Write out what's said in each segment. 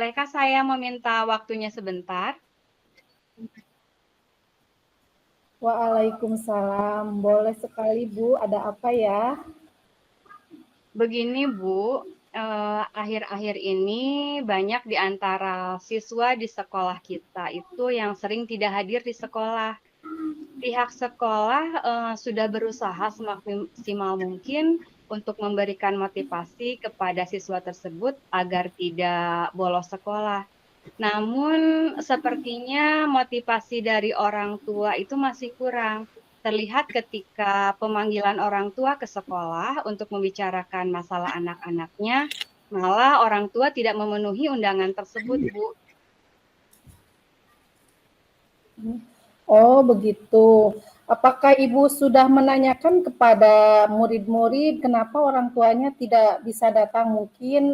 Bolehkah saya meminta waktunya sebentar? Waalaikumsalam. Boleh sekali, Bu. Ada apa ya? Begini Bu, akhir-akhir ini banyak di antara siswa di sekolah kita itu yang sering tidak hadir di sekolah. Pihak sekolah, sudah berusaha semaksimal mungkin untuk memberikan motivasi kepada siswa tersebut agar tidak bolos sekolah. Namun sepertinya motivasi dari orang tua itu masih kurang. Terlihat ketika pemanggilan orang tua ke sekolah untuk membicarakan masalah anak-anaknya, malah orang tua tidak memenuhi undangan tersebut, Bu. Oh, begitu. Apakah Ibu sudah menanyakan kepada murid-murid kenapa orang tuanya tidak bisa datang? Mungkin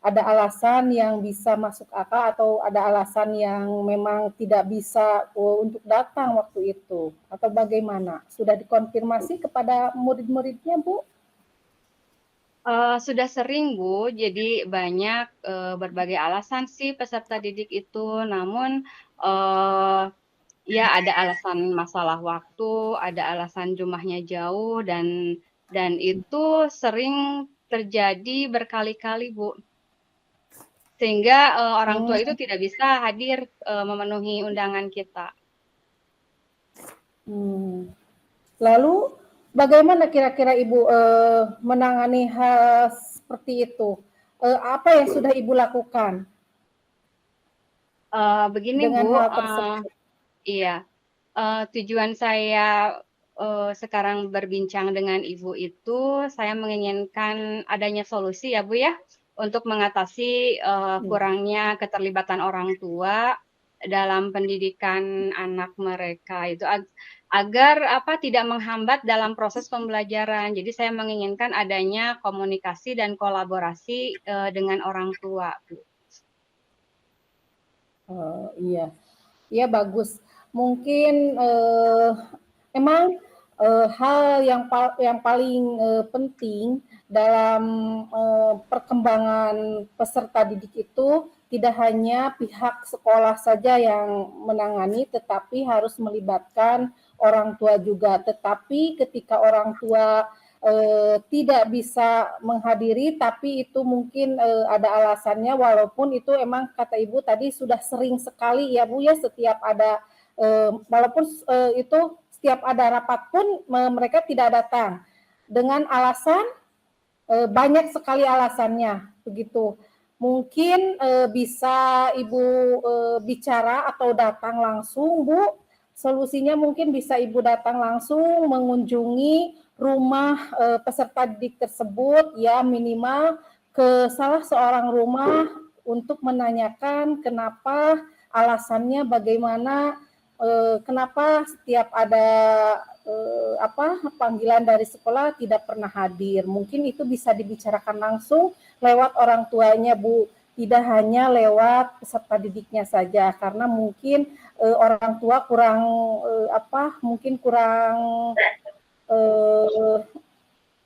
ada alasan yang bisa masuk akal atau ada alasan yang memang tidak bisa untuk datang waktu itu atau bagaimana? Sudah dikonfirmasi kepada murid-muridnya, Bu? Sudah sering, Bu, jadi banyak, berbagai alasan sih peserta didik itu, namun, eee, ya ada alasan masalah waktu, ada alasan rumahnya jauh dan itu sering terjadi berkali-kali, Bu. Sehingga, orang tua itu Hmm, tidak bisa hadir, memenuhi undangan kita. hmm. Lalu bagaimana kira-kira Ibu menangani hal seperti itu? Apa yang sudah Ibu lakukan Begini, dengan Bu, hal tersebut? iya, tujuan saya, sekarang berbincang dengan Ibu itu, saya menginginkan adanya solusi ya, Bu, ya, untuk mengatasi, kurangnya keterlibatan orang tua dalam pendidikan anak mereka itu agar apa, tidak menghambat dalam proses pembelajaran. Jadi saya menginginkan adanya komunikasi dan kolaborasi, dengan orang tua, Bu. Iya, iya bagus. Mungkin emang hal yang paling penting dalam perkembangan peserta didik itu tidak hanya pihak sekolah saja yang menangani, tetapi harus melibatkan orang tua juga. Tetapi ketika orang tua tidak bisa menghadiri, tapi itu mungkin ada alasannya, walaupun itu emang kata Ibu tadi sudah sering sekali ya Bu ya, setiap ada walaupun itu setiap ada rapat pun mereka tidak datang dengan alasan banyak sekali alasannya begitu. Mungkin bisa Ibu bicara atau datang langsung, Bu. Solusinya mungkin bisa Ibu datang langsung mengunjungi rumah peserta didik tersebut, ya minimal ke salah seorang rumah untuk menanyakan kenapa, alasannya bagaimana, kenapa setiap ada panggilan dari sekolah tidak pernah hadir. Mungkin itu bisa dibicarakan langsung lewat orang tuanya, Bu. Tidak hanya lewat peserta didiknya saja, karena mungkin orang tua kurang mungkin kurang eh,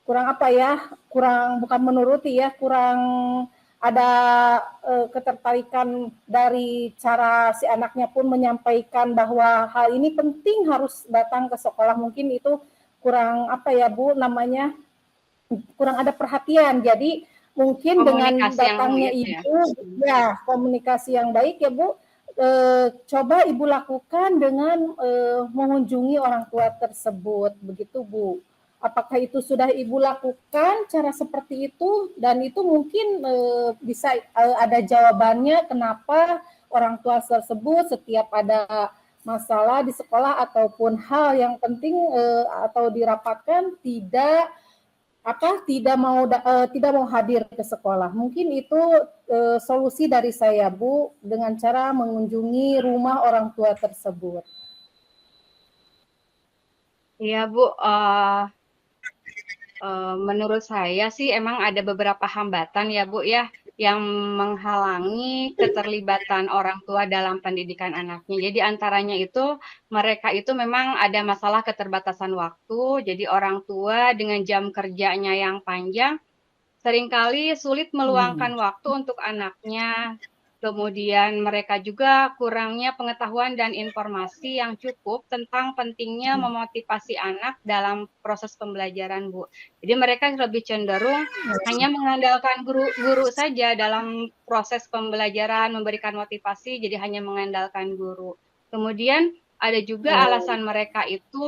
kurang apa ya, kurang bukan menuruti ya, kurang ada ketertarikan dari cara si anaknya pun menyampaikan bahwa hal ini penting harus datang ke sekolah. Mungkin itu kurang apa ya Bu namanya, kurang ada perhatian. Jadi mungkin dengan Komunikasi yang datangnya itu ya. Ibu, ya komunikasi yang baik ya Bu, coba Ibu lakukan dengan mengunjungi orang tua tersebut, begitu Bu. Apakah itu sudah Ibu lakukan cara seperti itu, dan itu mungkin bisa ada jawabannya kenapa orang tua tersebut setiap ada masalah di sekolah ataupun hal yang penting atau dirapatkan tidak mau hadir ke sekolah. Mungkin itu solusi dari saya, Bu, dengan cara mengunjungi rumah orang tua tersebut. Iya, Bu, menurut saya sih emang ada beberapa hambatan ya, Bu, ya, yang menghalangi keterlibatan orang tua dalam pendidikan anaknya. Jadi antaranya itu, mereka itu memang ada masalah keterbatasan waktu, jadi orang tua dengan jam kerjanya yang panjang seringkali sulit meluangkan waktu untuk anaknya, kemudian mereka juga kurangnya pengetahuan dan informasi yang cukup tentang pentingnya memotivasi anak dalam proses pembelajaran, Bu. Jadi mereka lebih cenderung hanya mengandalkan guru saja dalam proses pembelajaran, memberikan motivasi, jadi hanya mengandalkan guru. Kemudian ada juga alasan mereka itu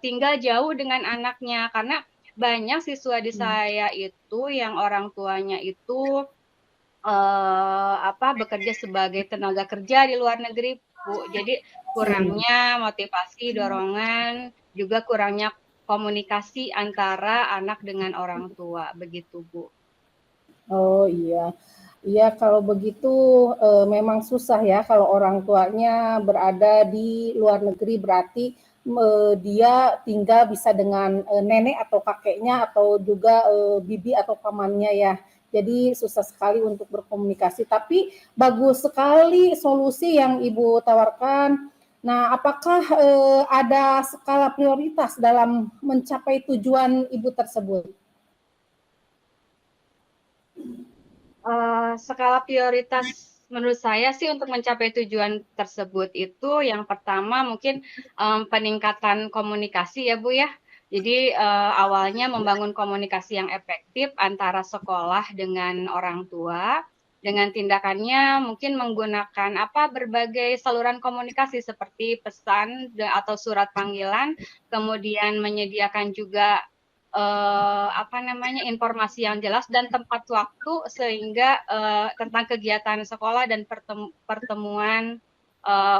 tinggal jauh dengan anaknya, karena banyak siswa di saya itu yang orang tuanya itu bekerja sebagai tenaga kerja di luar negeri, Bu. Jadi kurangnya motivasi, dorongan, juga kurangnya komunikasi antara anak dengan orang tua, begitu, Bu. Oh iya, iya kalau begitu memang susah ya kalau orang tuanya berada di luar negeri berarti dia tinggal bisa dengan nenek atau kakeknya atau juga bibi atau pamannya ya. Jadi susah sekali untuk berkomunikasi. Tapi bagus sekali solusi yang Ibu tawarkan. Nah, apakah ada skala prioritas dalam mencapai tujuan Ibu tersebut? Skala prioritas menurut saya sih untuk mencapai tujuan tersebut itu yang pertama mungkin peningkatan komunikasi ya Bu ya. Jadi awalnya membangun komunikasi yang efektif antara sekolah dengan orang tua. Dengan tindakannya mungkin menggunakan berbagai saluran komunikasi seperti pesan atau surat panggilan, kemudian menyediakan juga informasi yang jelas dan tempat waktu sehingga tentang kegiatan sekolah dan pertemuan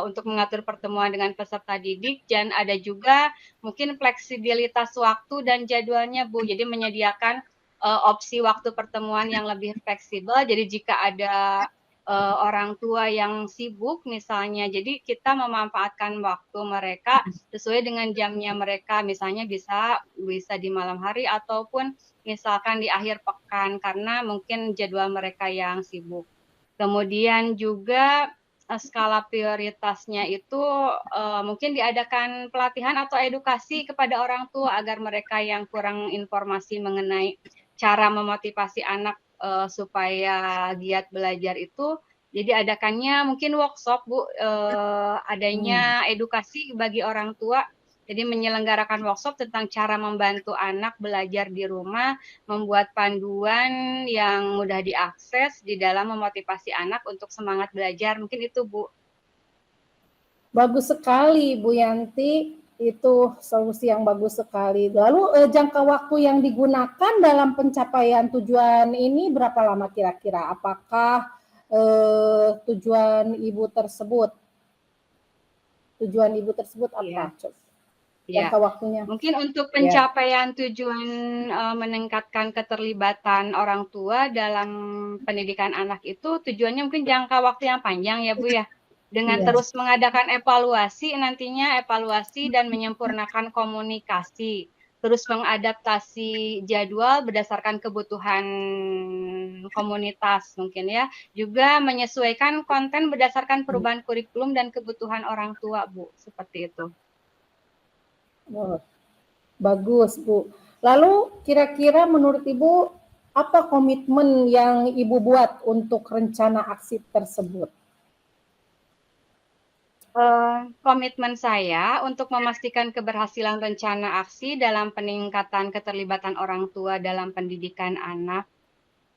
untuk mengatur pertemuan dengan peserta didik dan ada juga mungkin fleksibilitas waktu dan jadwalnya Bu. Jadi menyediakan opsi waktu pertemuan yang lebih fleksibel. Jadi jika ada orang tua yang sibuk misalnya, jadi kita memanfaatkan waktu mereka sesuai dengan jamnya mereka, misalnya bisa di malam hari ataupun misalkan di akhir pekan karena mungkin jadwal mereka yang sibuk. Kemudian juga skala prioritasnya itu mungkin diadakan pelatihan atau edukasi kepada orang tua agar mereka yang kurang informasi mengenai cara memotivasi anak supaya giat belajar itu jadi adakannya mungkin workshop Bu, adanya edukasi bagi orang tua. Jadi menyelenggarakan workshop tentang cara membantu anak belajar di rumah, membuat panduan yang mudah diakses di dalam memotivasi anak untuk semangat belajar. Mungkin itu Bu. Bagus sekali Bu Yanti, itu solusi yang bagus sekali. Lalu jangka waktu yang digunakan dalam pencapaian tujuan ini berapa lama kira-kira? Apakah tujuan Ibu tersebut apa? Iya. Jangka Ya, waktunya? mungkin untuk Ya. pencapaian tujuan meningkatkan keterlibatan orang tua dalam pendidikan anak itu tujuannya mungkin jangka waktu yang panjang ya Bu ya. Dengan Iya. terus mengadakan evaluasi nantinya evaluasi dan menyempurnakan komunikasi. Terus mengadaptasi jadwal berdasarkan kebutuhan komunitas mungkin ya. Juga menyesuaikan konten berdasarkan perubahan kurikulum dan kebutuhan orang tua Bu. Seperti itu. Oh, bagus Bu. Lalu kira-kira menurut Ibu apa komitmen yang Ibu buat untuk rencana aksi tersebut? Komitmen saya untuk memastikan keberhasilan rencana aksi dalam peningkatan keterlibatan orang tua dalam pendidikan anak.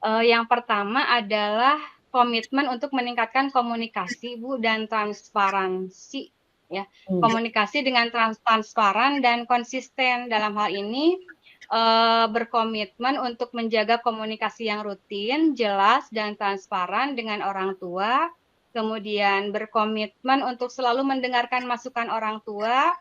Yang pertama adalah komitmen untuk meningkatkan komunikasi, Bu, dan transparansi, ya. Komunikasi dengan transparan dan konsisten. Dalam hal ini, berkomitmen untuk menjaga komunikasi yang rutin, jelas, dan transparan dengan orang tua, kemudian berkomitmen untuk selalu mendengarkan masukan orang tua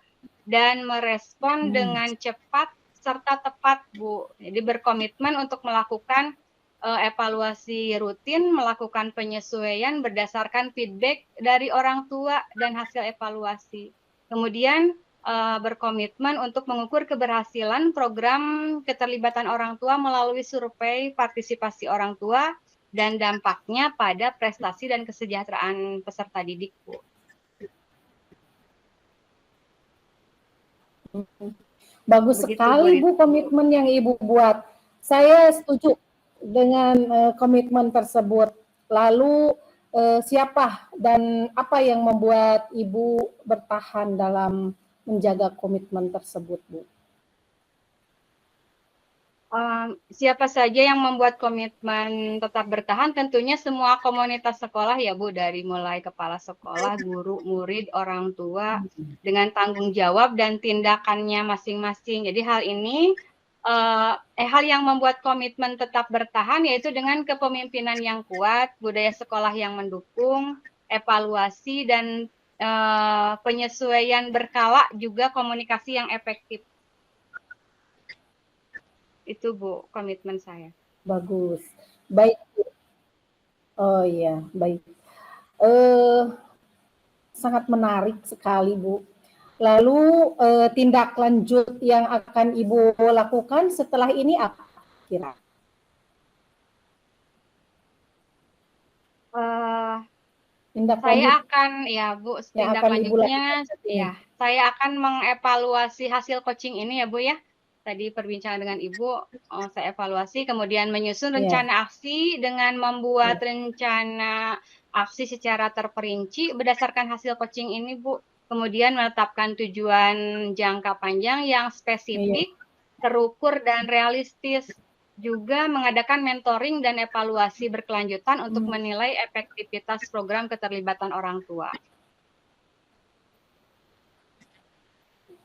dan merespon dengan cepat serta tepat, Bu. Jadi berkomitmen untuk melakukan evaluasi rutin, melakukan penyesuaian berdasarkan feedback dari orang tua dan hasil evaluasi. Kemudian berkomitmen untuk mengukur keberhasilan program keterlibatan orang tua melalui survei partisipasi orang tua dan dampaknya pada prestasi dan kesejahteraan peserta didik, Bu. Bagus Begitu, Bu sekali Rit. Bu komitmen yang Ibu buat. Saya setuju. dengan komitmen tersebut. Lalu siapa dan apa yang membuat Ibu bertahan dalam menjaga komitmen tersebut, Bu? Siapa saja yang membuat komitmen tetap bertahan, tentunya semua komunitas sekolah ya Bu, dari mulai kepala sekolah, guru, murid, orang tua, dengan tanggung jawab dan tindakannya masing-masing. Jadi hal yang membuat komitmen tetap bertahan yaitu dengan kepemimpinan yang kuat, budaya sekolah yang mendukung, evaluasi dan penyesuaian berkala, juga komunikasi yang efektif. Itu Bu, komitmen saya. Bagus. Baik. Oh iya, baik. Eh, sangat menarik sekali, Bu. Lalu tindak lanjut yang akan Ibu lakukan setelah ini apa kira? Tindak lanjut Saya akan ya Bu, yang tindak akan Ibu lakukan lanjutnya saat ini. ya, saya akan mengevaluasi hasil coaching ini ya Bu ya. Tadi perbincangan dengan Ibu, saya evaluasi, kemudian menyusun Ya, rencana aksi dengan membuat ya. rencana aksi secara terperinci berdasarkan hasil coaching ini Bu. Kemudian menetapkan tujuan jangka panjang yang Iya. spesifik, terukur dan realistis. Juga mengadakan mentoring dan evaluasi berkelanjutan untuk menilai efektivitas program keterlibatan orang tua.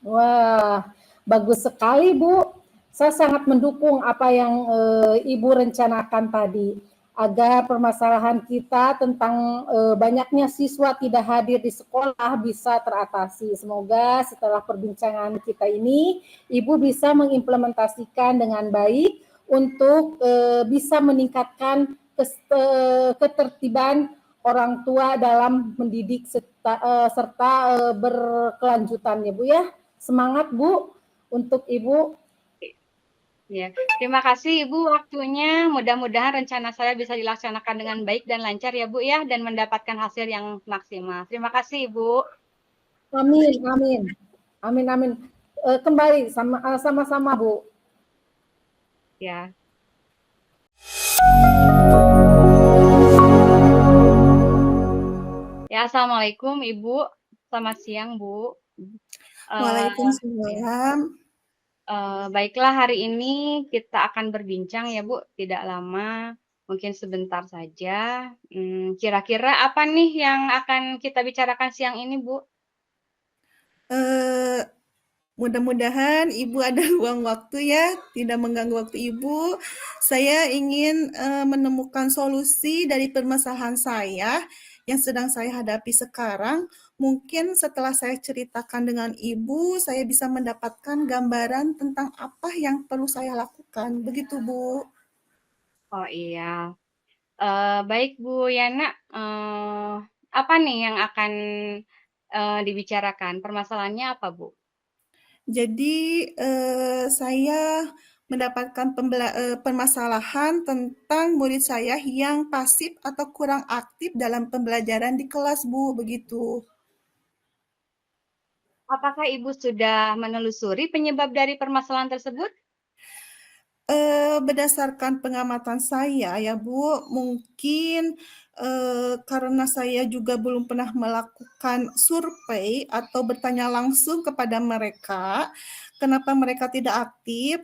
Wah, bagus sekali, Bu. Saya sangat mendukung apa yang Ibu rencanakan tadi, agar permasalahan kita tentang banyaknya siswa tidak hadir di sekolah bisa teratasi. Semoga setelah perbincangan kita ini, Ibu bisa mengimplementasikan dengan baik untuk bisa meningkatkan ketertiban orang tua dalam mendidik serta berkelanjutan ya Bu ya. Semangat Bu untuk Ibu. Ya, terima kasih Ibu waktunya. Mudah-mudahan rencana saya bisa dilaksanakan dengan baik dan lancar ya Bu ya, dan mendapatkan hasil yang maksimal. Terima kasih Ibu. Amin, amin. Amin, amin. Kembali sama-sama Bu. Ya. Ya, Assalamualaikum Ibu. Selamat siang Bu. Waalaikumsalam. Baiklah, hari ini kita akan berbincang ya Bu, tidak lama, mungkin sebentar saja. Kira-kira apa nih yang akan kita bicarakan siang ini Bu? Mudah-mudahan Ibu ada luang waktu ya, tidak mengganggu waktu Ibu. Saya ingin menemukan solusi dari permasalahan saya yang sedang saya hadapi sekarang. Mungkin setelah saya ceritakan dengan Ibu, saya bisa mendapatkan gambaran tentang apa yang perlu saya lakukan. Begitu, Bu. Oh iya, baik Bu Yana, apa nih yang akan dibicarakan? Permasalahannya apa Bu? Jadi saya mendapatkan permasalahan tentang murid saya yang pasif atau kurang aktif dalam pembelajaran di kelas, Bu, begitu. Apakah Ibu sudah menelusuri penyebab dari permasalahan tersebut? Berdasarkan pengamatan saya ya Bu, mungkin karena saya juga belum pernah melakukan survei atau bertanya langsung kepada mereka, kenapa mereka tidak aktif,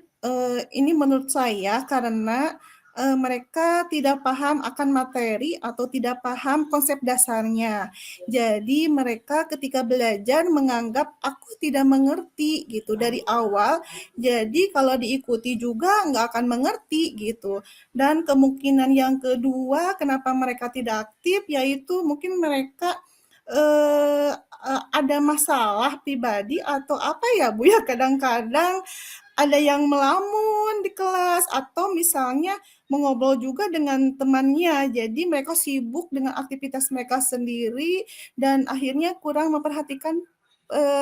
ini menurut saya karena mereka tidak paham akan materi atau tidak paham konsep dasarnya. Jadi mereka ketika belajar menganggap aku tidak mengerti gitu dari awal, jadi kalau diikuti juga nggak akan mengerti gitu. Dan kemungkinan yang kedua kenapa mereka tidak aktif yaitu mungkin mereka ada masalah pribadi atau apa ya Bu ya, kadang-kadang ada yang melamun di kelas atau misalnya mengobrol juga dengan temannya. Jadi mereka sibuk dengan aktivitas mereka sendiri dan akhirnya kurang memperhatikan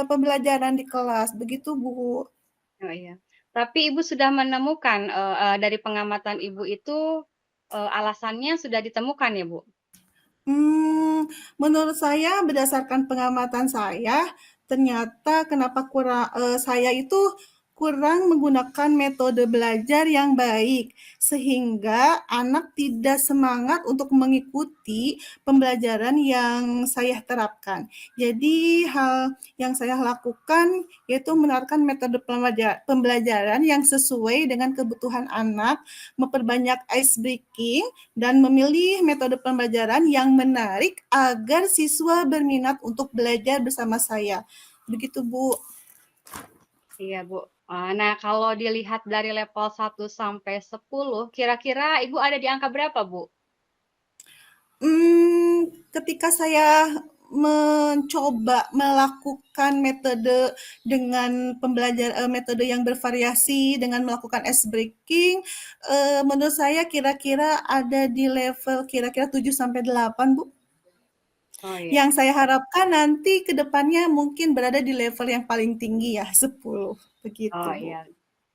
pembelajaran di kelas. Begitu Bu. Oh iya. Tapi Ibu sudah menemukan, dari pengamatan Ibu itu, alasannya sudah ditemukan ya, Bu? Menurut saya berdasarkan pengamatan saya, ternyata kenapa saya itu kurang menggunakan metode belajar yang baik, sehingga anak tidak semangat untuk mengikuti pembelajaran yang saya terapkan. Jadi hal yang saya lakukan yaitu menerapkan metode pembelajaran yang sesuai dengan kebutuhan anak, memperbanyak ice breaking, dan memilih metode pembelajaran yang menarik agar siswa berminat untuk belajar bersama saya. Begitu, Bu. Iya, Bu. Nah, kalau dilihat dari level 1 sampai 10, kira-kira Ibu ada di angka berapa, Bu? Ketika saya mencoba melakukan metode dengan metode yang bervariasi dengan melakukan ice breaking, menurut saya kira-kira ada di level kira-kira 7 sampai 8, Bu. Oh, Yang iya. saya harapkan nanti ke depannya mungkin berada di level yang paling tinggi ya, 10. Begitu, Oh, Bu. iya.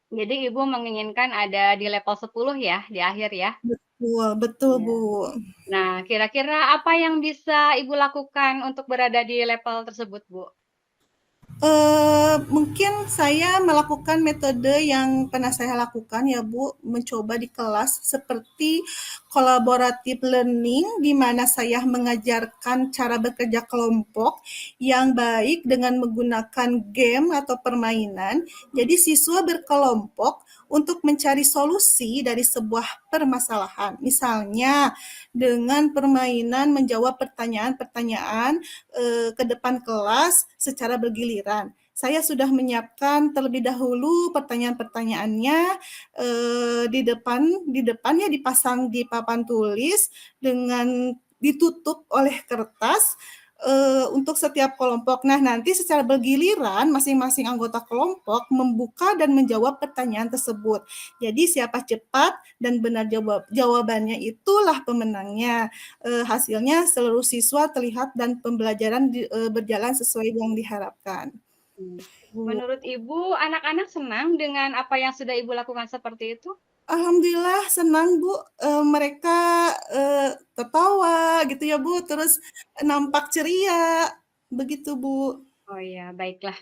Jadi Ibu menginginkan ada di level 10 ya, di akhir ya? Betul, betul, Iya. Bu. Nah, kira-kira apa yang bisa Ibu lakukan untuk berada di level tersebut, Bu? Mungkin saya melakukan metode yang pernah saya lakukan ya Bu, mencoba di kelas seperti collaborative learning di mana saya mengajarkan cara bekerja kelompok yang baik dengan menggunakan game atau permainan. Jadi siswa berkelompok untuk mencari solusi dari sebuah permasalahan. Misalnya dengan permainan menjawab pertanyaan-pertanyaan ke depan kelas secara bergiliran. Saya sudah menyiapkan terlebih dahulu pertanyaan-pertanyaannya di depannya dipasang di papan tulis dengan ditutup oleh kertas untuk setiap kelompok. Nah, nanti secara bergiliran masing-masing anggota kelompok membuka dan menjawab pertanyaan tersebut. Jadi siapa cepat dan benar jawabannya itulah pemenangnya. Hasilnya seluruh siswa terlihat dan pembelajaran berjalan sesuai yang diharapkan. Hmm. Bu. Menurut Ibu, anak-anak senang dengan apa yang sudah Ibu lakukan seperti itu? Alhamdulillah senang Bu, mereka tertawa gitu ya Bu, terus nampak ceria, begitu Bu. Oh, iya, baiklah.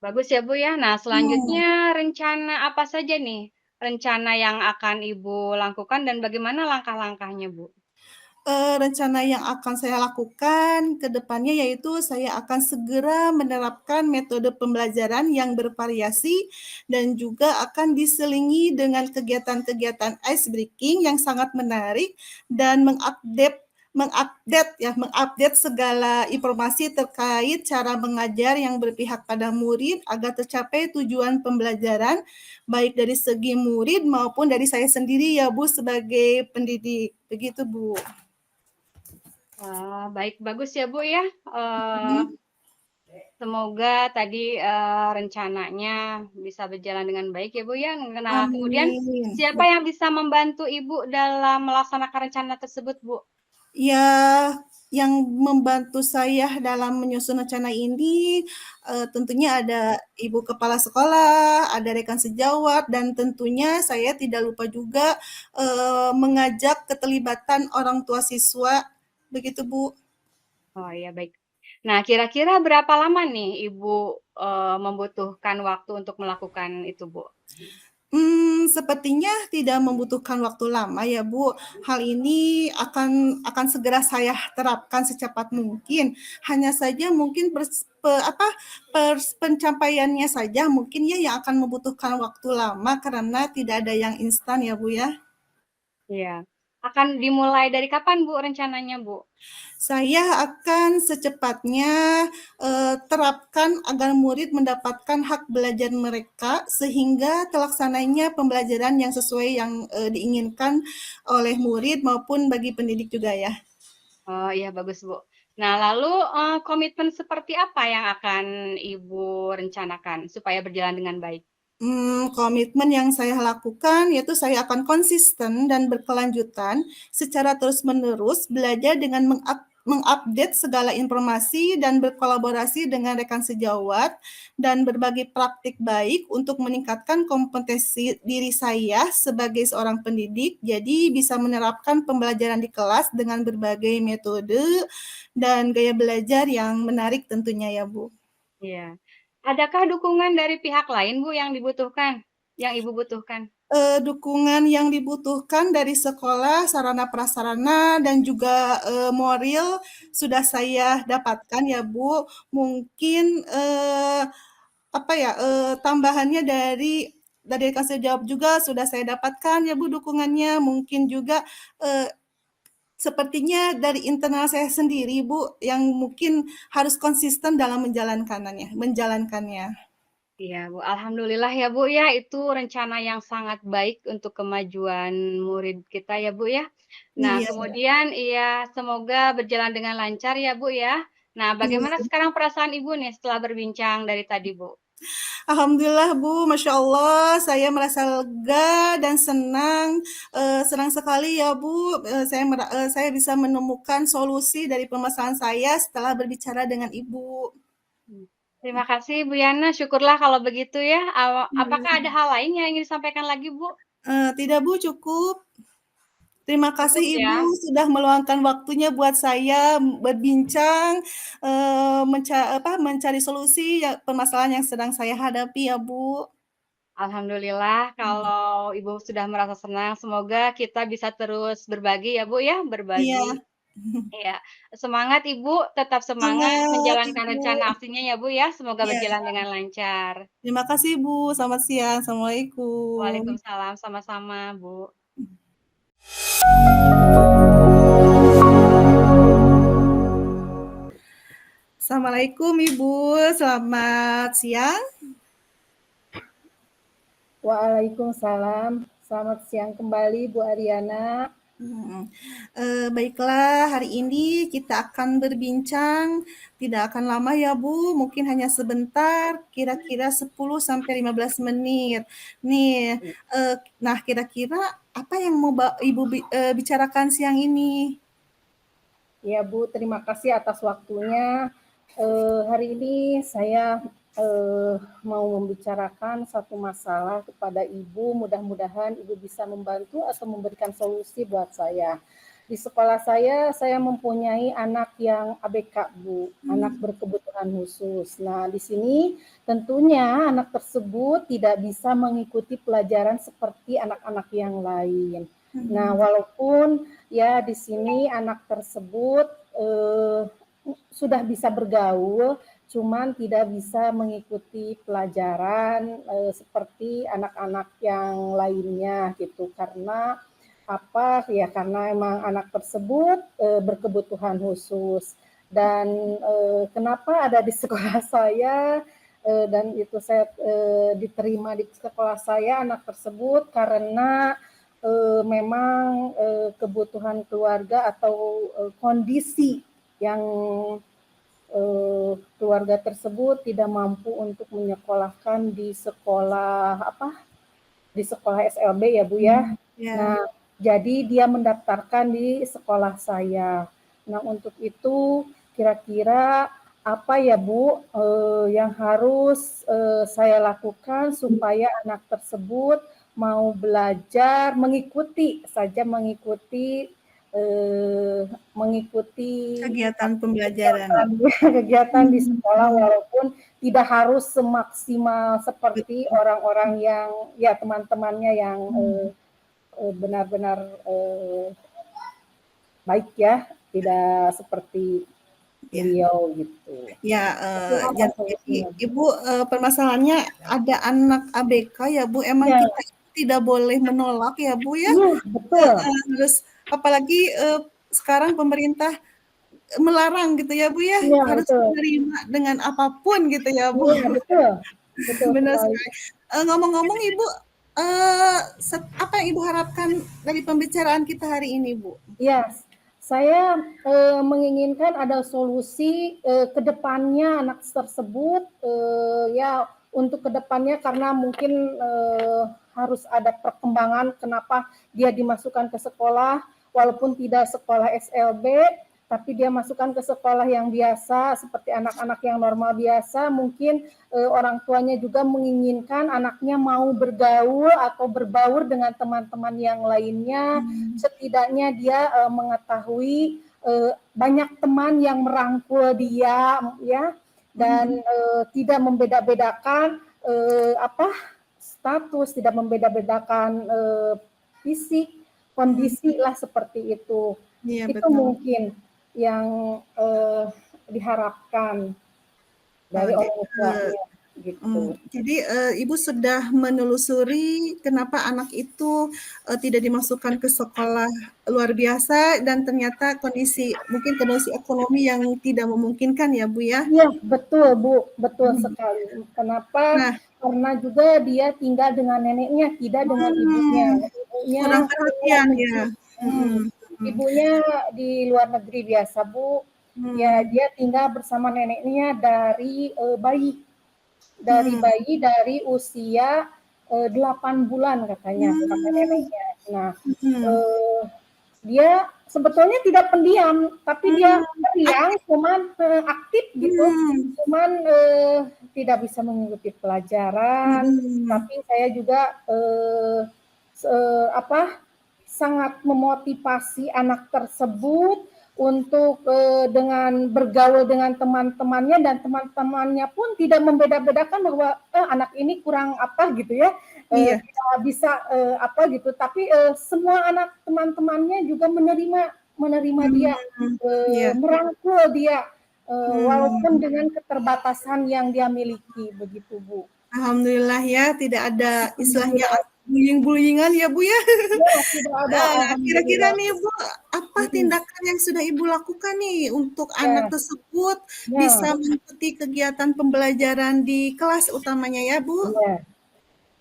Bagus ya, Bu, ya. Nah, Hmm. selanjutnya rencana apa saja nih, rencana yang akan Ibu lakukan dan bagaimana langkah-langkahnya, Bu? Rencana yang akan saya lakukan ke depannya yaitu saya akan segera menerapkan metode pembelajaran yang bervariasi dan juga akan diselingi dengan kegiatan-kegiatan ice breaking yang sangat menarik dan mengupdate segala informasi terkait cara mengajar yang berpihak pada murid agar tercapai tujuan pembelajaran baik dari segi murid maupun dari saya sendiri ya Bu sebagai pendidik. Begitu Bu. Baik, bagus ya, Bu, ya. Mhm. Semoga tadi, rencananya bisa berjalan dengan baik ya, Bu, ya. Nah, kemudian Amin. siapa yang bisa membantu Ibu dalam melaksanakan rencana tersebut, Bu? Ya, yang membantu saya dalam menyusun rencana ini, tentunya ada ibu kepala sekolah, ada rekan sejawat, dan tentunya saya tidak lupa juga, mengajak keterlibatan orang tua siswa, begitu, Bu. Oh, iya, baik. Nah, kira-kira berapa lama nih Ibu, membutuhkan waktu untuk melakukan itu, Bu? Sepertinya tidak membutuhkan waktu lama ya, Bu. Hal ini akan segera saya terapkan secepat mungkin. Hanya saja mungkin pencapaiannya saja mungkin ya yang akan membutuhkan waktu lama karena tidak ada yang instan ya, Bu, ya. Iya. Akan dimulai dari kapan, Bu, rencananya, Bu? Saya akan secepatnya terapkan agar murid mendapatkan hak belajar mereka sehingga terlaksananya pembelajaran yang sesuai yang diinginkan oleh murid maupun bagi pendidik juga ya. Oh, iya, bagus, Bu. Nah, lalu, komitmen seperti apa yang akan Ibu rencanakan supaya berjalan dengan baik? Komitmen yang saya lakukan yaitu saya akan konsisten dan berkelanjutan secara terus-menerus belajar dengan mengupdate segala informasi dan berkolaborasi dengan rekan sejawat dan berbagi praktik baik untuk meningkatkan kompetensi diri saya sebagai seorang pendidik. Jadi bisa menerapkan pembelajaran di kelas dengan berbagai metode dan gaya belajar yang menarik tentunya ya Bu. Iya. Adakah dukungan dari pihak lain, Bu, yang dibutuhkan? Yang Ibu butuhkan? Dukungan yang dibutuhkan dari sekolah, sarana prasarana dan juga moral sudah saya dapatkan ya Bu. Mungkin apa ya tambahannya dari kasih jawab juga sudah saya dapatkan ya Bu dukungannya. Mungkin juga sepertinya dari internal saya sendiri Bu yang mungkin harus konsisten dalam menjalankannya. Iya, Bu. Alhamdulillah ya, Bu, ya, itu rencana yang sangat baik untuk kemajuan murid kita ya, Bu, ya. Nah, Iya, kemudian iya, semoga berjalan dengan lancar ya, Bu, ya. Nah, bagaimana iya. sekarang perasaan Ibu nih setelah berbincang dari tadi, Bu? Alhamdulillah Bu, Masya Allah, saya merasa lega dan senang, senang sekali ya Bu, saya bisa menemukan solusi dari permasalahan saya setelah berbicara dengan Ibu. Terima kasih, Bu Yana. Syukurlah kalau begitu ya. Apakah Iya. ada hal lain yang ingin disampaikan lagi, Bu? Tidak Bu, cukup. Terima kasih Cukup Ibu ya. sudah meluangkan waktunya buat saya berbincang, mencari solusi ya permasalahan yang sedang saya hadapi ya Bu. Alhamdulillah kalau Ibu sudah merasa senang, semoga kita bisa terus berbagi ya, Bu, ya, Iya, berbagi. Iya, semangat Ibu, tetap semangat semangat menjalankan Ibu. rencana aksinya ya, Bu, ya, semoga Iya, berjalan dengan lancar. terima kasih Bu, selamat siang, Assalamualaikum. Waalaikumsalam, sama-sama, Bu. Assalamualaikum Ibu, selamat siang. Waalaikumsalam. Selamat siang kembali Bu Ariana. Baiklah, hari ini kita akan berbincang, tidak akan lama ya Bu, mungkin hanya sebentar, kira-kira 10 sampai 15 menit. Nih, nah kira-kira apa yang mau Ibu bicarakan siang ini? Ya Bu, terima kasih atas waktunya. Hari ini saya mau membicarakan satu masalah kepada Ibu. Mudah-mudahan Ibu bisa membantu atau memberikan solusi buat saya. Di sekolah saya mempunyai anak yang ABK, Bu, anak berkebutuhan khusus. Nah, di sini tentunya anak tersebut tidak bisa mengikuti pelajaran seperti anak-anak yang lain. Nah, walaupun ya di sini anak tersebut sudah bisa bergaul, cuman tidak bisa mengikuti pelajaran seperti anak-anak yang lainnya gitu, karena apa ya, karena emang anak tersebut berkebutuhan khusus. Dan kenapa ada di sekolah saya dan itu saya diterima di sekolah saya anak tersebut karena memang kebutuhan keluarga atau kondisi yang keluarga tersebut tidak mampu untuk menyekolahkan di sekolah di sekolah SLB ya Bu ya. Ya. Nah, jadi dia mendaftarkan di sekolah saya. Nah, untuk itu kira-kira apa ya Bu yang harus saya lakukan supaya anak tersebut mau belajar mengikuti Kegiatan pembelajaran. kegiatan di sekolah walaupun tidak harus semaksimal seperti orang-orang yang ya teman-temannya yang benar-benar baik ya, tidak seperti Ya. beliau gitu. Ya, jadi Solusinya? Ibu permasalahannya ada anak ABK ya Bu, emang Ya, kita tidak boleh menolak ya Bu ya, iya betul. harus apalagi sekarang pemerintah melarang gitu ya Bu ya, Iya harus betul. menerima dengan apapun gitu ya Bu. Iya betul. Betul Benar sekali. sekali. Ngomong-ngomong Ibu, apa yang Ibu harapkan dari pembicaraan kita hari ini Bu? Ya, saya menginginkan ada solusi ke depannya anak tersebut ya untuk ke depannya karena mungkin harus ada perkembangan kenapa dia dimasukkan ke sekolah walaupun tidak sekolah SLB tapi dia masukkan ke sekolah yang biasa seperti anak-anak yang normal biasa, mungkin orang tuanya juga menginginkan anaknya mau bergaul atau berbaur dengan teman-teman yang lainnya, setidaknya dia mengetahui banyak teman yang merangkul dia ya. dan tidak membeda-bedakan status, tidak membeda-bedakan fisik, kondisi lah seperti itu. Iya, Itu betul. mungkin yang diharapkan dari orang tuanya gitu. Jadi Ibu sudah menelusuri kenapa anak itu tidak dimasukkan ke sekolah luar biasa dan ternyata mungkin kondisi ekonomi yang tidak memungkinkan ya Bu ya? Iya, betul Bu, betul sekali. Kenapa? Nah, Karena juga dia tinggal dengan neneknya, tidak dengan ibunya. Ibunya kurang di luar perhatian negeri. ya. Ibunya di luar negeri biasa Bu. Ya, dia tinggal bersama neneknya dari bayi. Dari usia 8 bulan katanya, kata neneknya. Nah, dia sebetulnya tidak pendiam, tapi dia periang, cuman aktif gitu, cuman tidak bisa mengikuti pelajaran. Tapi saya juga sangat memotivasi anak tersebut untuk dengan bergaul dengan teman-temannya, dan teman-temannya pun tidak membeda-bedakan bahwa anak ini kurang apa gitu ya, tidak bisa apa gitu, tapi semua anak teman-temannya juga menerima dia, merangkul dia, walaupun dengan keterbatasan yang dia miliki, begitu Bu. Alhamdulillah ya, tidak ada istilahnya bullying-bullyingan ya Bu ya. Ya, tidak ada. Kira-kira nih Bu, apa tindakan yang sudah Ibu lakukan nih untuk anak tersebut bisa mengikuti kegiatan pembelajaran di kelas utamanya ya Bu? Ya.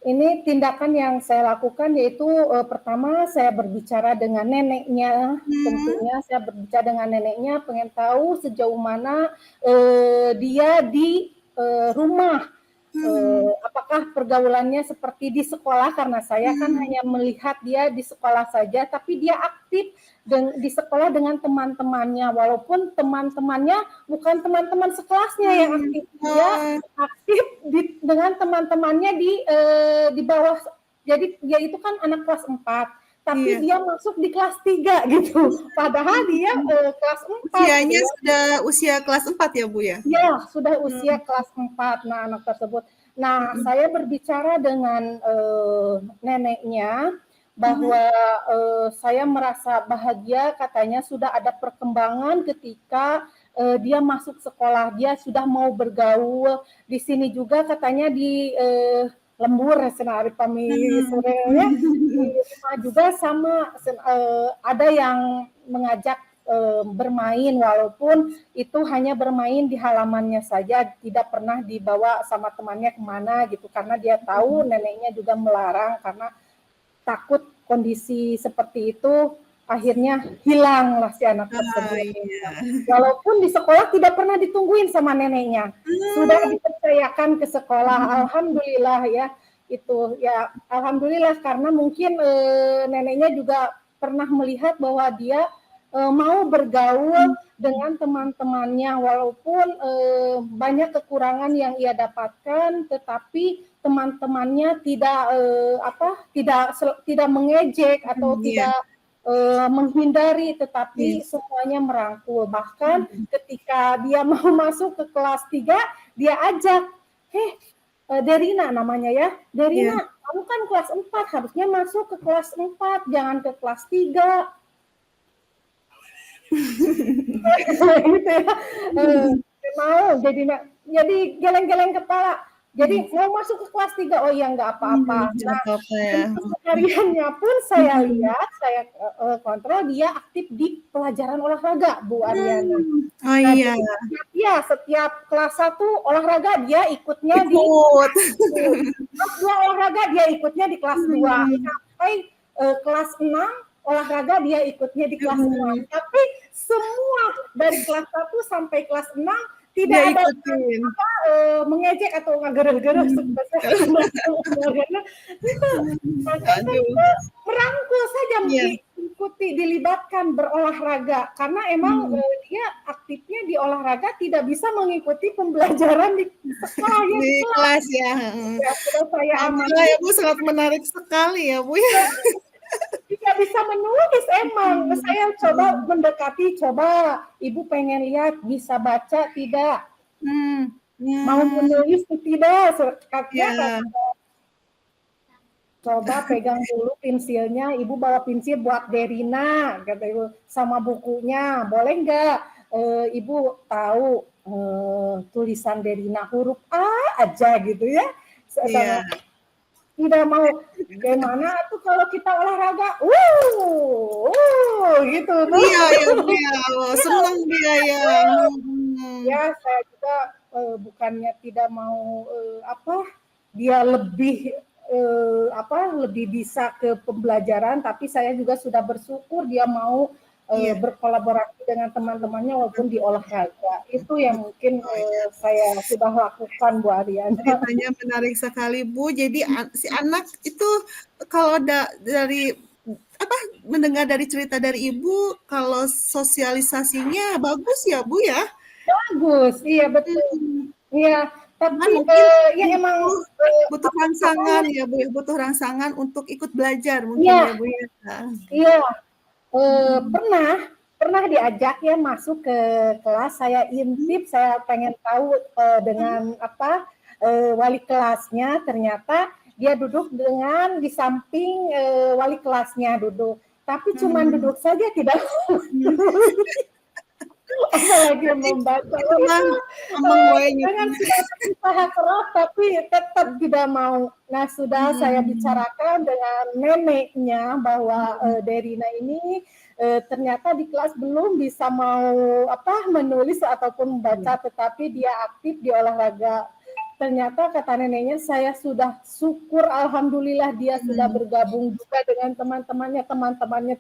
Ini tindakan yang saya lakukan yaitu pertama saya berbicara dengan neneknya, tentunya saya berbicara dengan neneknya, pengen tahu sejauh mana dia di rumah, apakah pergaulannya seperti di sekolah, karena saya kan hanya melihat dia di sekolah saja, tapi dia aktif di sekolah dengan teman-temannya, walaupun teman-temannya bukan teman-teman sekelasnya yang aktif, dia aktif dengan teman-temannya di bawah, jadi dia itu kan anak kelas 4, tapi dia masuk di kelas 3 gitu, padahal dia kelas 4. Usianya sudah usia kelas 4 ya Bu ya? Ya, sudah usia kelas 4, nah anak tersebut. Nah, saya berbicara dengan neneknya, bahwa saya merasa bahagia, katanya sudah ada perkembangan ketika dia masuk sekolah, dia sudah mau bergaul. Di sini juga katanya di lembur senari kami sorenya, di rumah juga sama ada yang mengajak bermain, walaupun itu hanya bermain di halamannya saja, tidak pernah dibawa sama temannya kemana gitu, karena dia tahu neneknya juga melarang karena takut kondisi seperti itu akhirnya hilanglah si anak tersebut. Walaupun di sekolah tidak pernah ditungguin sama neneknya, sudah dipercayakan ke sekolah. Alhamdulillah ya, itu ya alhamdulillah, karena mungkin neneknya juga pernah melihat bahwa dia mau bergaul dengan teman-temannya, walaupun banyak kekurangan yang ia dapatkan, tetapi teman-temannya tidak mengejek atau tidak menghindari, tetapi semuanya merangkul. Bahkan ketika dia mau masuk ke kelas 3, dia ajak, Derina namanya ya, Derina, kamu kan kelas 4, harusnya masuk ke kelas 4, jangan ke kelas 3. Gitu ya. Mau jadi geleng-geleng kepala. Jadi mau masuk ke kelas 3, oh iya nggak apa-apa. Nah, kesehariannya pun saya lihat, saya kontrol, dia aktif di pelajaran olahraga, Bu Ariana. Oh iya. Iya, setiap kelas 1 olahraga dia ikutnya di kelas 2 olahraga dia ikutnya di kelas 2. Sampai kelas 6 olahraga dia ikutnya di kelas 6. Tapi semua dari kelas 1 sampai kelas 6 tidak ada mengejek atau ngagereh-gereh merangkul saja, mengikuti, dilibatkan berolahraga, karena emang dia aktifnya di olahraga, tidak bisa mengikuti pembelajaran di sekolah di kelas ya. Saya amati ya Bu, sangat menarik sekali ya Bu ya. Tidak bisa menulis emang. Saya coba mendekati, coba Ibu pengen lihat bisa baca tidak? mau menulis tidak, ya, coba pegang dulu pensilnya, ibu bawa pensil buat Derina, kata ibu, sama bukunya, boleh nggak ibu tahu tulisan Derina huruf A aja gitu ya, iya. sama tidak mau. Gimana tuh kalau kita olahraga, gitu tuh. Iya ya Bu ya, oh, senang dia ya. Ya saya juga bukannya tidak mau dia lebih lebih bisa ke pembelajaran, tapi saya juga sudah bersyukur dia mau Iya. berkolaborasi dengan teman-temannya walaupun di olahraga. Itu yang mungkin saya sudah lakukan, Bu Ariana. Ceritanya menarik sekali Bu. Jadi si anak itu kalau dari apa mendengar dari cerita dari Ibu, kalau sosialisasinya bagus ya Bu ya. Bagus, iya betul. Hmm. Iya, Cuman tapi mungkin ya emang butuh apa rangsangan ya? ya Bu ya, butuh rangsangan untuk ikut belajar mungkin ya Iya, Bu ya. iya. Hmm. Pernah diajak ya masuk ke kelas, saya intip, saya pengen tahu dengan wali kelasnya, ternyata dia duduk dengan di samping wali kelasnya duduk, tapi cuman Hmm. duduk saja tidak Hmm. apalagi Berarti membaca itu mah itu ngomong wenya. dengan sudah berusaha keras tapi tetap tidak mau. Nah sudah saya Hmm. bicarakan dengan neneknya bahwa Derina ini ternyata di kelas belum bisa mau menulis ataupun membaca, tetapi dia aktif di olahraga. Ternyata kata neneknya, saya sudah syukur, alhamdulillah dia sudah bergabung juga dengan teman-temannya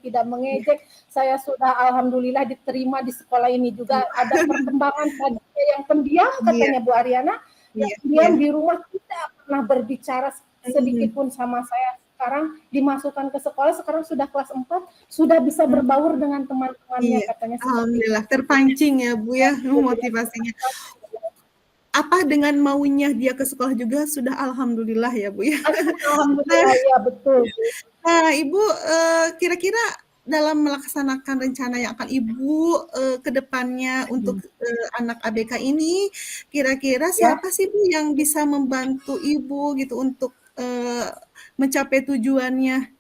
tidak mengejek. Saya sudah alhamdulillah diterima di sekolah ini juga, ada perkembangan tadinya yang pendiam, Iya, katanya Bu Ariana, yang iya, diam iya. di rumah tidak pernah berbicara sedikit Hmm. pun sama saya. Sekarang dimasukkan ke sekolah, sekarang sudah kelas 4, sudah bisa berbaur dengan teman-temannya, Iya, katanya seperti alhamdulillah itu. terpancing ya Bu ya motivasinya. Apa dengan maunya dia ke sekolah juga sudah alhamdulillah ya Bu ya. Nah, Alhamdulillah, ya betul. Ibu kira-kira dalam melaksanakan rencana yang akan Ibu ke depannya untuk anak ABK ini, kira-kira Ya, siapa sih Bu yang bisa membantu Ibu gitu untuk mencapai tujuannya?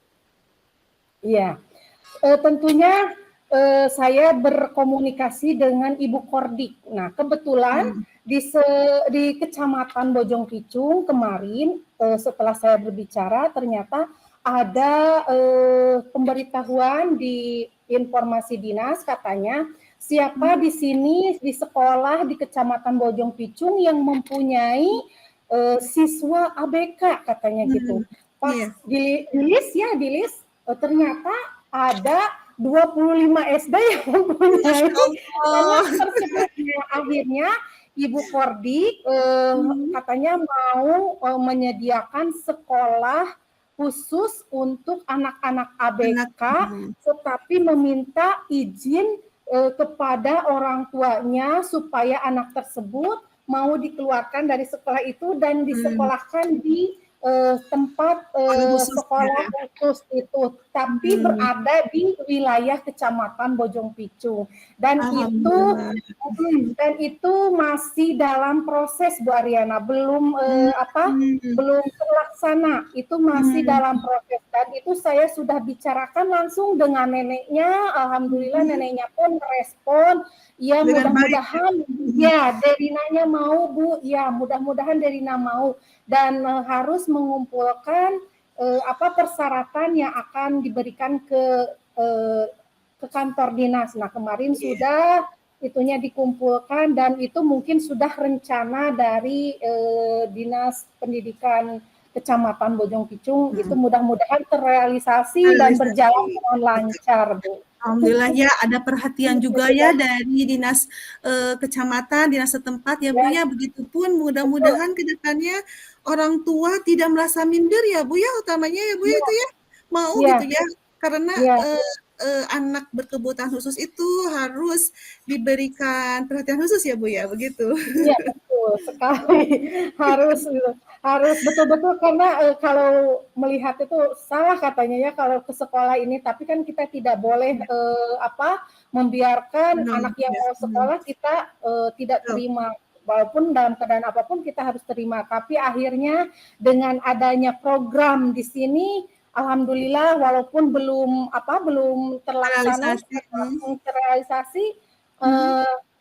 iya. Tentunya saya berkomunikasi dengan Ibu Kordik. Nah, kebetulan Hmm. di Kecamatan Bojong Picung kemarin setelah saya berbicara ternyata ada pemberitahuan di informasi dinas, katanya siapa di sini di sekolah di Kecamatan Bojong Picung yang mempunyai siswa ABK, katanya gitu. Hmm. Pas Iya. di list ternyata ada 25 SD yang mempunyai Masya anak Allah. tersebut. Nah, akhirnya Ibu Kordi Hmm. katanya mau menyediakan sekolah khusus untuk anak-anak Anak. ABK, tetapi meminta izin kepada orang tuanya supaya anak tersebut mau dikeluarkan dari sekolah itu dan Hmm. disekolahkan di tempat Sekolah khusus sekolah ya. khusus itu, tapi Hmm. berada di wilayah Kecamatan Bojong Picung, Alhamdulillah. dan itu masih dalam proses Bu Ariana, belum Hmm. belum terlaksana, itu masih Hmm. dalam proses, dan itu saya sudah bicarakan langsung dengan neneknya. Alhamdulillah Hmm. neneknya pun merespon, ya Dengan baik. mudah-mudahan ya Derinanya mau Bu, ya mudah-mudahan Derina mau, dan harus mengumpulkan persyaratan yang akan diberikan ke kantor dinas. Nah, kemarin sudah itunya dikumpulkan dan itu mungkin sudah rencana dari Dinas Pendidikan Kecamatan Bojong Picung, itu mudah-mudahan terrealisasi dan berjalan Realisasi. dengan lancar, Bu. Alhamdulillah ya ada perhatian juga ya dari dinas kecamatan, dinas setempat ya Bu Ya, ya. Begitupun betul. mudah-mudahan ke depannya orang tua tidak merasa minder ya Bu ya, utamanya ya Bu ya itu Ya, ya. Mau gitu ya, ya. Karena ya. anak berkebutuhan khusus itu harus diberikan perhatian khusus ya Bu ya, begitu. Iya betul sekali, harus harus betul-betul, karena kalau melihat itu salah katanya ya kalau ke sekolah ini, tapi kan kita tidak boleh membiarkan Benar, anak yang ya. mau sekolah kita tidak Betul. terima. walaupun dalam keadaan apapun kita harus terima. Tapi akhirnya dengan adanya program di sini, alhamdulillah walaupun belum terlaksana, terrealisasi,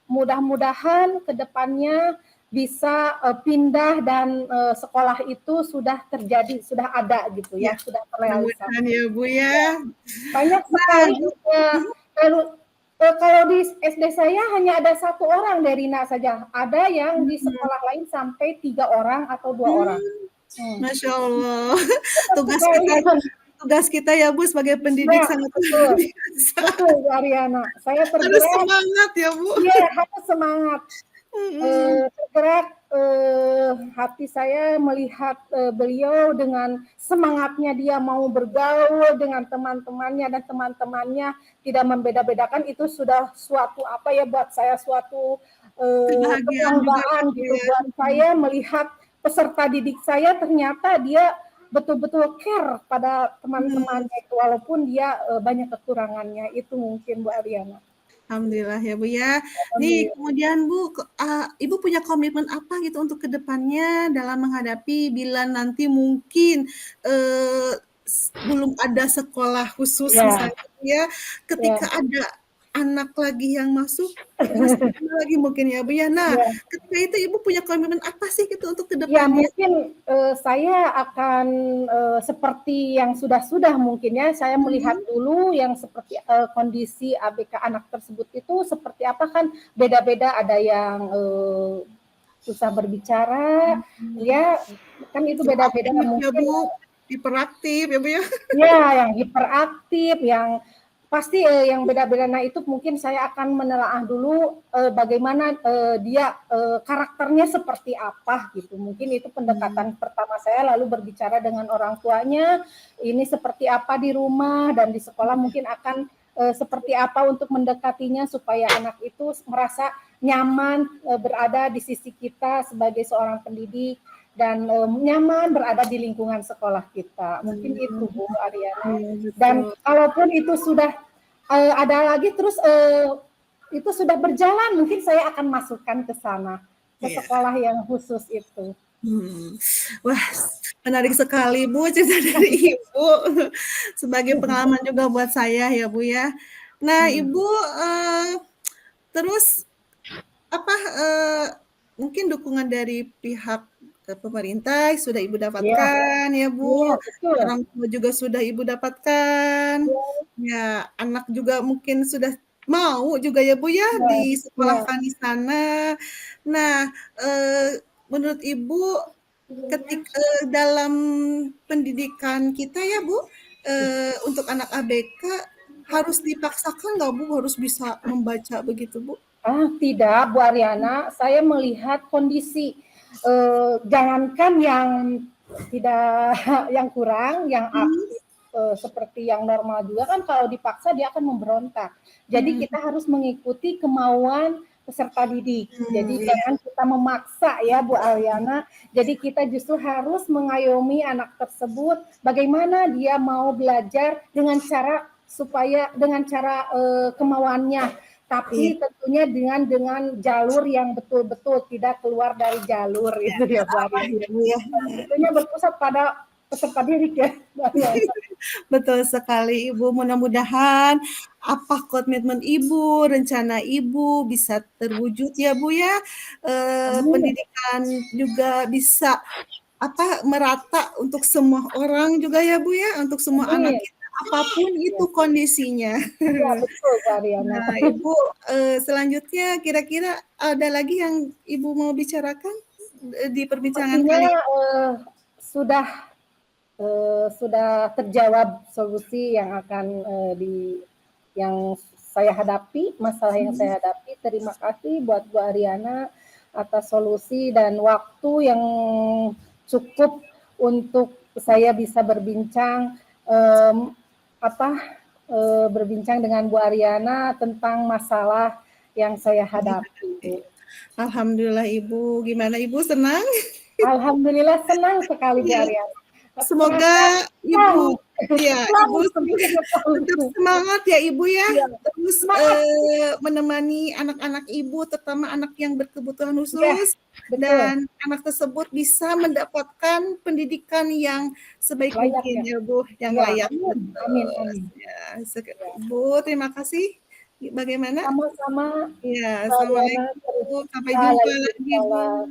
mudah-mudahan ke depannya bisa pindah dan sekolah itu sudah terjadi, sudah ada gitu ya, sudah terrealisasi. Ya Bu ya. Banyak sekali. Kalau di SD saya hanya ada 1 orang dari Rina saja. Ada yang di sekolah lain sampai 3 orang atau 2 orang. Masya Allah. Tugas kita ya Bu sebagai pendidik sangat luar biasa. Betul, Bu Ariana. Saya tergerak. Harus semangat ya Bu. Iya, harus semangat. Tergerak hati saya melihat beliau dengan semangatnya dia mau bergaul dengan teman-temannya dan teman-temannya tidak membeda-bedakan. Itu sudah suatu buat saya suatu kebanggaan gitu buat saya melihat peserta didik saya ternyata dia betul-betul care pada teman-temannya itu walaupun dia banyak kekurangannya. Itu mungkin Bu Ariana. Alhamdulillah ya Bu ya. Nih kemudian Bu, Ibu punya komitmen apa gitu untuk kedepannya dalam menghadapi bila nanti mungkin belum ada sekolah khusus misalnya ya, ketika ada anak lagi yang masuk, lagi mungkin ya Bu ya. Nah, ketika itu Ibu punya komitmen apa sih gitu untuk kedepannya? Ya mungkin saya akan seperti yang sudah mungkin ya, saya melihat dulu yang seperti kondisi ABK anak tersebut itu seperti apa, kan beda-beda, ada yang susah berbicara, ya kan itu beda-beda mungkin. Ya Bu, hiperaktif ya Bu ya. Ya, yang hiperaktif, yang pasti yang beda-beda. Nah itu mungkin saya akan menelaah dulu bagaimana dia karakternya seperti apa gitu. Mungkin itu pendekatan pertama saya, lalu berbicara dengan orang tuanya, ini seperti apa di rumah dan di sekolah mungkin akan seperti apa untuk mendekatinya supaya anak itu merasa nyaman berada di sisi kita sebagai seorang pendidik dan nyaman berada di lingkungan sekolah kita. Mungkin itu Bu Ariana. Dan kalaupun itu sudah ada lagi terus itu sudah berjalan, mungkin saya akan masukkan ke sana, ke sekolah yang khusus itu. Wah, menarik sekali Bu cerita dari Ibu. Sebagai pengalaman juga buat saya ya Bu ya. Nah Ibu terus apa mungkin dukungan dari pihak pemerintah sudah Ibu dapatkan ya Bu, orang tua juga sudah Ibu dapatkan, ya anak juga mungkin sudah mau juga ya Bu ya disekolahkan di sana. Nah menurut Ibu ketika dalam pendidikan kita ya Bu untuk anak ABK harus dipaksakan nggak Bu harus bisa membaca begitu Bu? Tidak Bu Ariana, saya melihat kondisi jangankan yang tidak yang kurang, yang aktif seperti yang normal juga kan kalau dipaksa dia akan memberontak. Jadi kita harus mengikuti kemauan peserta didik. Jadi jangan kita memaksa ya Bu Ariana. Jadi kita justru harus mengayomi anak tersebut bagaimana dia mau belajar dengan cara kemauannya. Tapi tentunya dengan jalur yang betul-betul tidak keluar dari jalur itu ya Bu Ariana. Tentunya berpusat pada peserta didik ya. Betul sekali Ibu. Mudah-mudahan apa komitmen Ibu, rencana Ibu bisa terwujud ya Bu ya. Pendidikan juga bisa merata untuk semua orang juga ya Bu ya, untuk semua anak kita. Apapun itu kondisinya. Ya, betul, Kak Ariana. Nah, Ibu, selanjutnya kira-kira ada lagi yang Ibu mau bicarakan di perbincangan kali ini? Sudah terjawab solusi yang akan yang saya hadapi, masalah yang saya hadapi. Terima kasih buat Bu Ariana atas solusi dan waktu yang cukup untuk saya bisa berbincang berbincang dengan Bu Ariana tentang masalah yang saya hadapi. Alhamdulillah Ibu, gimana Ibu senang? Alhamdulillah senang sekali Bu Ariana. Semoga Ibu, Ibu tetap semangat ya Ibu ya, terus menemani anak-anak ibu, terutama anak yang berkebutuhan Ya, khusus, betul. dan anak tersebut bisa mendapatkan pendidikan yang sebaik mungkin Layaknya. ya Bu, yang Ya, layak. amin, amin, amin. Ya, Ya. Bu, terima kasih. Bagaimana? Sama-sama, Ya, Mbak Diana. Assalamualaikum. Sampai jumpa lagi Bu. Waalaikumsalam.